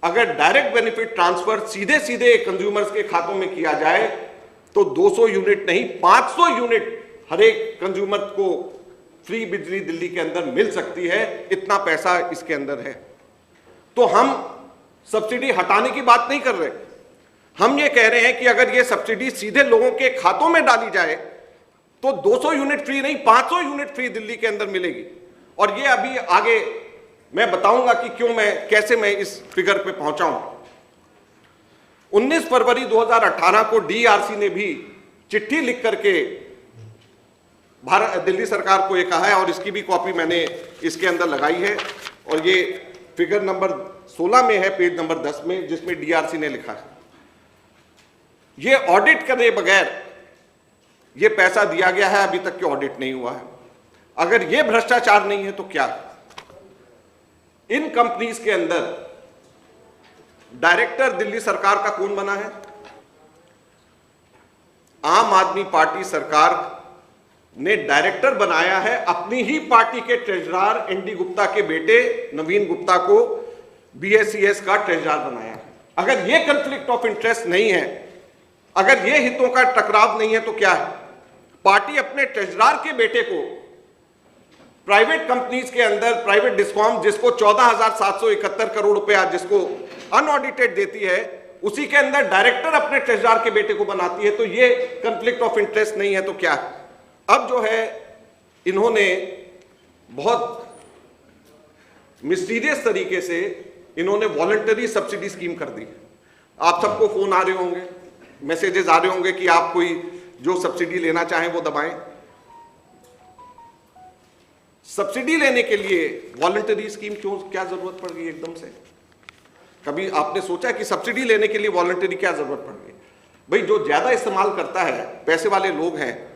अगर direct benefit transfer सीधे सीधे कंज्यूमर्स के खातों में किया जाए तो 200 यूनिट नहीं 500 यूनिट हर एक कंज्यूमर को फ्री बिजली दिल्ली के अंदर मिल सकती है। इतना पैसा इसके अंदर है। तो हम सब्सिडी हटाने की बात नहीं कर रहे, हम ये कह रहे हैं कि अगर ये सब्सिडी सीधे लोगों के खातों में डाली जाए तो 200 यूनिट फ्री नहीं 500 यूनिट फ्री दिल्ली के अंदर मिलेगी। और ये अभी आगे मैं बताऊंगा कि कैसे मैं इस फिगर पे पहुंचा हूं। 19 फरवरी 2018 को डीआरसी ने भी चिट्ठी लिख करके दिल्ली सरकार को ये कहा है, और इसकी भी कॉपी मैंने इसके अंदर लगाई है, और ये फिगर नंबर 16 में है, पेज नंबर 10 में, जिसमें डीआरसी ने लिखा है ये ऑडिट करे बगैर ये पैसा दिया गया है, अभी तक के ऑडिट नहीं हुआ है। अगर ये भ्रष्टाचार नहीं है तो क्या? इन कंपनीज के अंदर डायरेक्टर दिल्ली सरकार का कौन बना है? आम आदमी पार्टी सरकार ने डायरेक्टर बनाया है अपनी ही पार्टी के ट्रेजरर एनडी गुप्ता के बेटे नवीन गुप्ता को बीएसईएस का ट्रेजरर बनाया है। अगर यह कॉन्फ्लिक्ट ऑफ इंटरेस्ट नहीं है, अगर यह हितों का टकराव नहीं है तो क्या है? पार्टी अपने ट्रेजरर के बेटे को प्राइवेट कंपनीज के अंदर प्राइवेट डिस्कॉम जिसको 14,771 करोड़ रुपया जिसको अनऑडिटेड देती है, उसी के अंदर डायरेक्टर अपने ट्रेजरर के बेटे को बनाती है। तो ये कॉन्फ्लिक्ट ऑफ इंटरेस्ट नहीं है तो क्या है? अब जो है इन्होंने बहुत मिस्टीरियस तरीके से इन्होंने वॉलंटरी सब्सिडी स्कीम कर दी। आप सबको फोन आ रहे होंगे, मैसेजेस आ रहे होंगे कि आप कोई जो सब्सिडी लेना चाहें वो दबाएं। सब्सिडी लेने के लिए वॉलंटरी स्कीम क्या जरूरत पड़ गई एकदम से? कभी आपने सोचा कि सब्सिडी लेने के लिए वॉलंटरी क्या जरूरत पड़ गई? भाई जो ज्यादा इस्तेमाल करता है, पैसे वाले लोग हैं,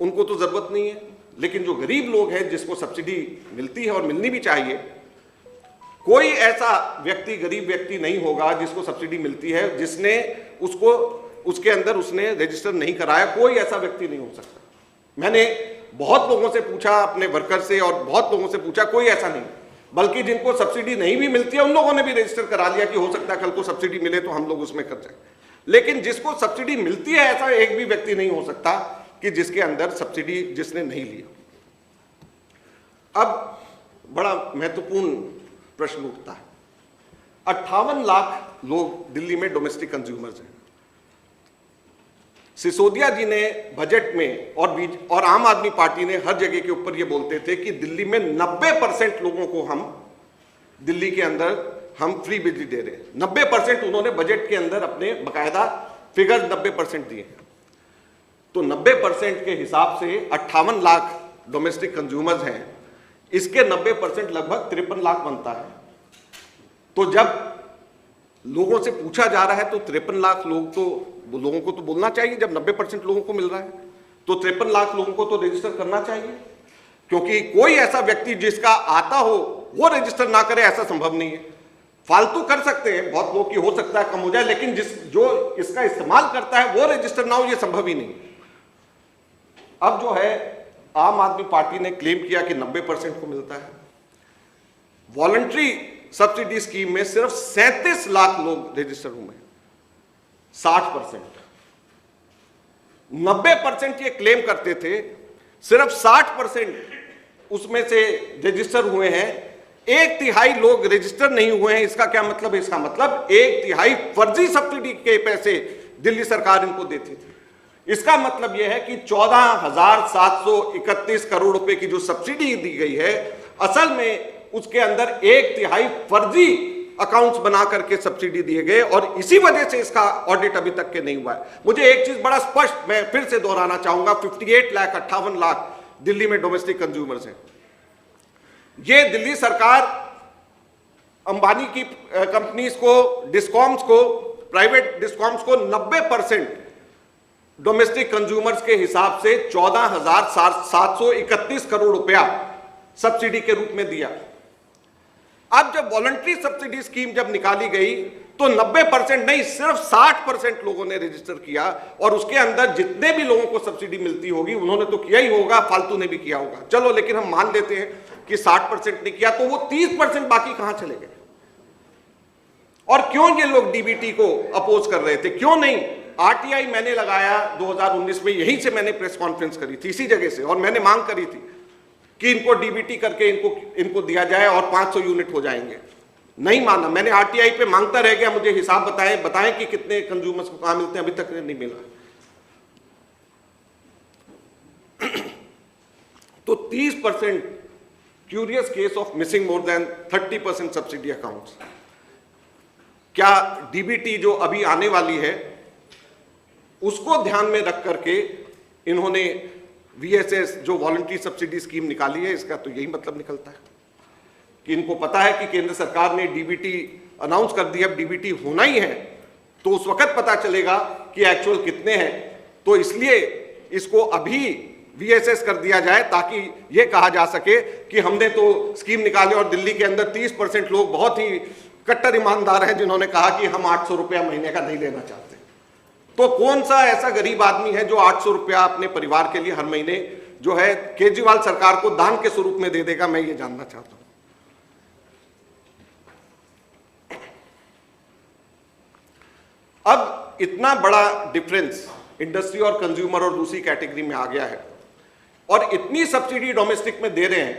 उनको तो जरूरत नहीं है, लेकिन जो गरीब लोग हैं जिसको सब्सिडी मिलती है और मिलनी भी चाहिए, कोई ऐसा व्यक्ति गरीब व्यक्ति नहीं होगा जिसको सब्सिडी मिलती है जिसने उसके अंदर उसने रजिस्टर नहीं कराया। कोई ऐसा व्यक्ति नहीं हो सकता। मैंने बहुत लोगों से पूछा, अपने वर्कर से और बहुत लोगों से पूछा, कोई ऐसा नहीं। बल्कि जिनको सब्सिडी नहीं भी मिलती है उन लोगों ने भी रजिस्टर करा लिया कि हो सकता है कल को सब्सिडी मिले तो हम लोग उसमें कर जाए। लेकिन जिसको सब्सिडी मिलती है ऐसा एक भी व्यक्ति नहीं हो सकता कि जिसके अंदर सब्सिडी जिसने नहीं लिया। अब बड़ा महत्वपूर्ण प्रश्न उठता है। 58 लाख लोग दिल्ली में डोमेस्टिक कंज्यूमर्स हैं। सिसोदिया जी ने बजट में और आम आदमी पार्टी ने हर जगह के ऊपर ये बोलते थे कि दिल्ली में 90% लोगों को हम दिल्ली के अंदर हम फ्री बिजली दे रहे हैं। 90% उन्होंने बजट के अंदर अपने बकायदा फिगर 90% दिए। तो 90% के हिसाब से 58 लाख डोमेस्टिक कंज्यूमर्स हैं, इसके 90% लगभग 53 लाख बनता है। तो जब लोगों से पूछा जा रहा है तो 53 लाख लोगों को तो बोलना चाहिए। जब 90% लोगों को मिल रहा है तो 53 लाख लोगों को तो रजिस्टर करना चाहिए, क्योंकि कोई ऐसा व्यक्ति जिसका आता हो वो रजिस्टर ना करे ऐसा संभव नहीं है। फालतू कर सकते हैं बहुत लोग की, हो सकता है कम हो जाए, लेकिन जो इसका इस्तेमाल करता है वो रजिस्टर ना हो ये संभव ही नहीं। अब जो है आम आदमी पार्टी ने क्लेम किया कि 90% को मिलता है। वॉलंटरी सब्सिडी स्कीम में सिर्फ 37 लाख लोग रजिस्टर हुए हैं। 60% 90% ये क्लेम करते थे, सिर्फ 60% उसमें से रजिस्टर हुए हैं। 1/3 लोग रजिस्टर नहीं हुए हैं। इसका क्या मतलब है? इसका मतलब 1/3 फर्जी सब्सिडी के पैसे दिल्ली सरकार इनको देती थी। इसका मतलब यह है कि 14,731 करोड़ रुपए की जो सब्सिडी दी गई है, असल में उसके अंदर 1/3 फर्जी अकाउंट्स बना करके सब्सिडी दिए गए, और इसी वजह से इसका ऑडिट अभी तक के नहीं हुआ है। मुझे एक चीज बड़ा स्पष्ट मैं फिर से दोहराना चाहूंगा, 58 लाख दिल्ली में डोमेस्टिक कंज्यूमर्स हैं। ये दिल्ली सरकार अंबानी की कंपनीज को, डिस्कॉम्स को, प्राइवेट डिस्कॉम्स को 90% डोमेस्टिक कंज्यूमर्स के हिसाब से 14,731 करोड़ रुपया सब्सिडी के रूप में दिया। अब जब वॉलंटरी सब्सिडी स्कीम जब निकाली गई तो 90% नहीं, सिर्फ 60% लोगों ने रजिस्टर किया, और उसके अंदर जितने भी लोगों को सब्सिडी मिलती होगी उन्होंने तो किया ही होगा, फालतू ने भी किया होगा। चलो, लेकिन हम मान लेते हैं कि 60% ने किया, तो वो 30% बाकी कहां चले गए? और क्यों ये लोग डीबीटी को अपोज कर रहे थे, क्यों नहीं? आरटीआई मैंने लगाया 2019 में, यहीं से मैंने प्रेस कॉन्फ्रेंस करी थी इसी जगह से, और मैंने मांग करी थी कि इनको डीबीटी करके इनको दिया जाए और 500 यूनिट हो जाएंगे। नहीं माना, मैंने आरटीआई पे मांगता रह गया, मुझे हिसाब बताएं कि कितने कंज्यूमर्स को कहां मिलते हैं, अभी तक नहीं मिला। तो 30% curious case of missing more than 30% subsidy accounts. क्या डीबीटी जो अभी आने वाली है उसको ध्यान में रख करके इन्होंने वीएसएस जो वॉलंटरी सब्सिडी स्कीम निकाली है, इसका तो यही मतलब निकलता है कि इनको पता है कि केंद्र सरकार ने डीबीटी अनाउंस कर दिया, अब डीबीटी होना ही है, तो उस वक्त पता चलेगा कि एक्चुअल कितने हैं। तो इसलिए इसको अभी वीएसएस कर दिया जाए ताकि यह कहा जा सके कि हमने तो स्कीम निकाले और दिल्ली के अंदर 30% लोग बहुत ही कट्टर ईमानदार हैं जिन्होंने कहा कि हम 800 रुपया महीने का नहीं लेना चाहते। तो कौन सा ऐसा गरीब आदमी है जो 800 रुपया अपने परिवार के लिए हर महीने जो है केजरीवाल सरकार को दान के स्वरूप में दे देगा, मैं ये जानना चाहता हूं। अब इतना बड़ा डिफरेंस इंडस्ट्री और कंज्यूमर और दूसरी कैटेगरी में आ गया है और इतनी सब्सिडी डोमेस्टिक में दे रहे हैं,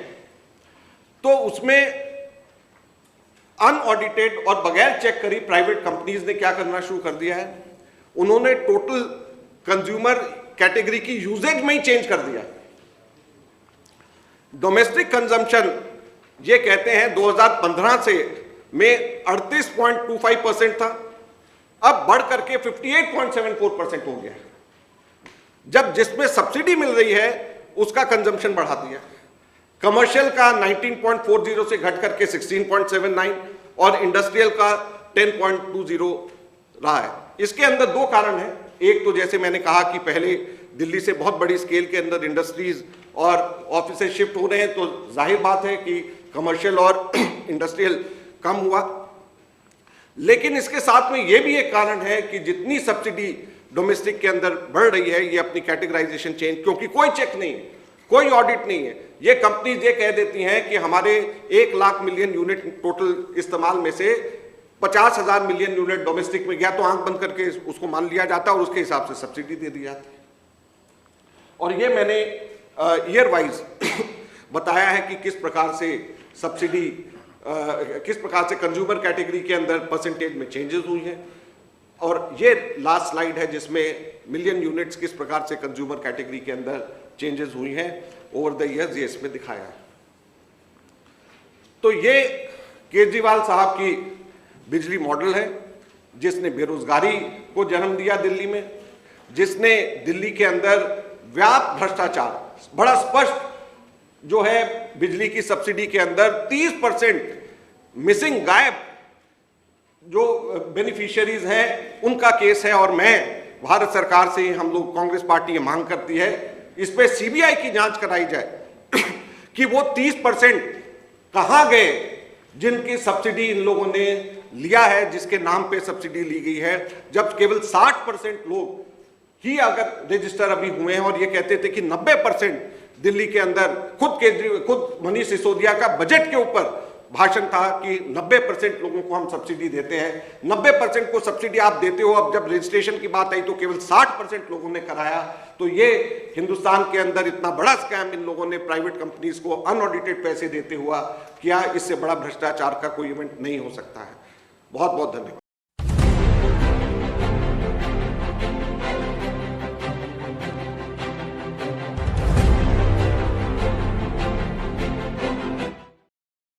तो उसमें अनऑडिटेड और बगैर चेक करी प्राइवेट कंपनीज ने क्या करना शुरू कर दिया है, उन्होंने टोटल कंज्यूमर कैटेगरी की यूजेज में ही चेंज कर दिया। डोमेस्टिक कंजम्पशन ये कहते हैं 2015 से में 38.25% था, अब बढ़ करके 58.74% हो गया। जब जिसमें सब्सिडी मिल रही है उसका कंजम्पशन बढ़ा दिया। कमर्शियल का 19.40 से घट करके 16.79 और इंडस्ट्रियल का 10.20 रहा है। इसके अंदर दो कारण हैं। एक तो जैसे मैंने कहा कि पहले दिल्ली से बहुत बड़ी स्केल के अंदर इंडस्ट्रीज और ऑफिसेज शिफ्ट हो रहे हैं, तो जाहिर बात है कि कमर्शियल और इंडस्ट्रियल कम हुआ। लेकिन इसके साथ में यह भी एक कारण है कि जितनी सब्सिडी डोमेस्टिक के अंदर बढ़ रही है, ये अपनी कैटेगराइजेशन चेंज, क्योंकि कोई चेक नहीं है, कोई ऑडिट नहीं है। ये कंपनीज ये कह देती हैं कि हमारे 1 लाख मिलियन यूनिट टोटल इस्तेमाल में से 50,000 मिलियन यूनिट डोमेस्टिक में गया, तो आंख बंद करके उसको मान लिया जाता है और उसके हिसाब से सब्सिडी दे दी जाती है। और ये मैंने ईयर वाइज बताया है कि किस प्रकार से सब्सिडी किस प्रकार से कंज्यूमर कैटेगरी के अंदर परसेंटेज में चेंजेस हुई हैं। और ये लास्ट स्लाइड है जिसमें मिलियन यूनिट्स किस प्रकार से कंज्यूमर कैटेगरी के अंदर चेंजेस हुई हैं ओवर द ईयर्स, ये इसमें दिखाया है। तो ये केजरीवाल साहब की बिजली मॉडल है जिसने बेरोजगारी को जन्म दिया दिल्ली में, जिसने दिल्ली के अंदर व्यापक भ्रष्टाचार, बड़ा स्पष्ट जो है बिजली की सब्सिडी के अंदर 30% मिसिंग, गायब जो बेनिफिशियरीज हैं उनका केस है। और मैं भारत सरकार से, हम लोग कांग्रेस पार्टी ये मांग करती है, इस पे सीबीआई की जांच कराई जाए कि वो 30% कहां गए जिनकी सब्सिडी इन लोगों ने लिया है, जिसके नाम पे सब्सिडी ली गई है, जब केवल 60% लोग ही अगर रजिस्टर अभी हुए हैं। और ये कहते थे कि 90% दिल्ली के अंदर खुद मनीष सिसोदिया का बजट के ऊपर भाषण था कि 90% लोगों को हम सब्सिडी देते हैं। 90% को सब्सिडी आप देते हो, अब जब रजिस्ट्रेशन की बात आई तो केवल 60% लोगों ने कराया। तो ये हिंदुस्तान के अंदर इतना बड़ा स्कैम इन लोगों ने प्राइवेट कंपनीज को अनऑडिटेड पैसे देते हुआ किया, इससे बड़ा भ्रष्टाचार का कोई इवेंट नहीं हो सकता है। बहुत बहुत धन्यवाद।